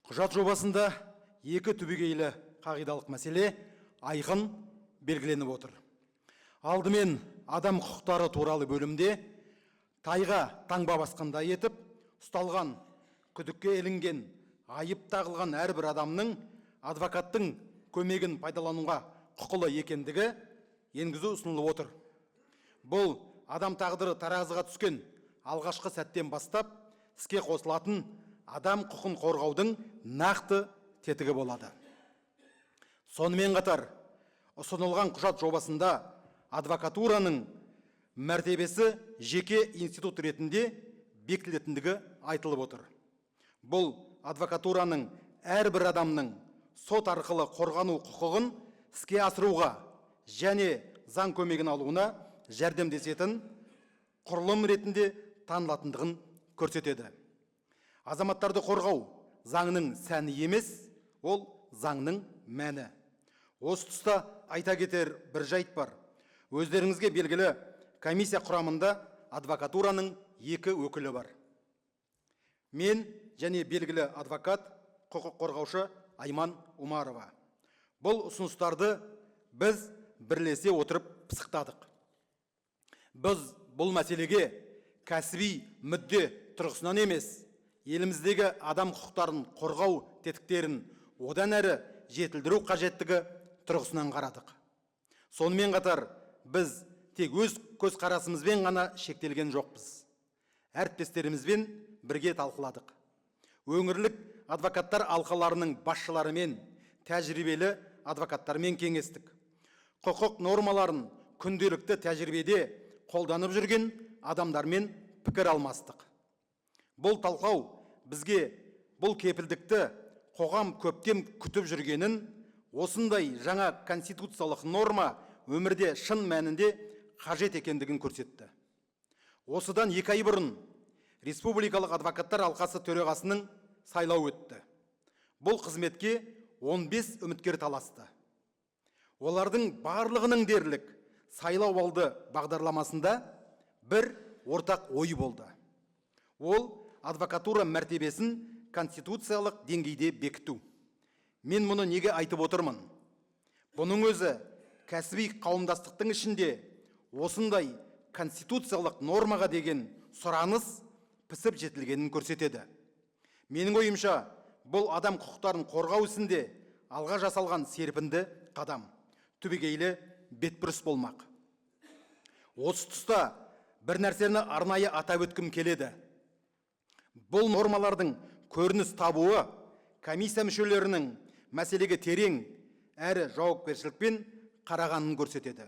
Құжат жобасында екі түбегейлі қағидалық мәселе айқын белгіленіп отыр. Алдымен адам құқықтары туралы бөлімде тайға таңба басқандай етіп, ұсталған, күдікке ілінген, айып тағылған әрбір адамның адвокаттың көмегін пайдалануға құқылы екендігі енгізу ұсынылып отыр. Бұл адам тағдыры таразыға түскен алғашқы сәттен бастап іске қосылатын адам құқын қорғаудың нақты тетігі болады. Сонымен қатар, ұсынылған құжат жобасында адвокатураның мәртебесі жеке институт ретінде бекітілетіндігі айтылып отыр. Бұл адвокатураның әрбір адамның сот арқылы қорғану құқығын іске асыруға және заң көмегін алуына жәрдемдесетін құрылым ретінде танылатындығын көрсетеді. Азаматтарды қорғау заңның сәні емес, ол заңның мәні. Осы тұста айта кетер бір жайт бар. Өздеріңізге белгілі, комиссия құрамында адвокатураның екі өкілі бар. Мен және белгілі адвокат, құқық қорғаушы Айман Умарова. Бұл ұсыныстарды біз бірлесе отырып пысықтадық. Біз бұл мәселеге кәсіби мүдде тұрғысынан емес, еліміздегі адам құқықтарын қорғау тетіктерін одан әрі жетілдіру қажеттігі тұрғысынан қарадық. Сонымен қатар, біз тек өз көзқарасымызбен ғана шектелген жоқпыз. Әріптестерімізбен бірге талқыладық. Өңірлік адвокаттар алқаларының басшыларымен, тәжірибелі адвокаттармен кеңестік. Құқық нормаларын күнделікті тәжірибеде қолданып жүрген адамдармен пікір алмастық. Бұл талқылау бізге бұл кепілдікті қоғам көптен күтіп жүргенін, осындай жаңа конституциялық норма өмірде шын мәнінде қажет екендігін көрсетті. Осыдан 2 ай бұрын Республикалық адвокаттар алқасы төрағасының сайлауы өтті. Бұл қызметке 15 үміткер таласты. Олардың барлығының дерлік сайлау алды бағдарламасында бір ортақ ой болды. Ол адвокатура мәртебесін конституциялық деңгейде бекіту. Мен мұны неге айтып отырмын? Бұның өзі кәсіби қауымдастықтың ішінде осындай конституциялық нормаға деген сұраныс пісіп жетілгенін көрсетеді. Менің ойымша, бұл адам құқықтарын қорғау ісінде алға жасалған серпінді қадам, түбегейлі бетбұрыс болмақ. Осы тұста бір нәрсені арнайы атап өткім келеді. Бұл нормалардың көрініс табуы комиссия мүшелерінің мәселеге терең әрі жауапкершілікпен қарағанын көрсетеді.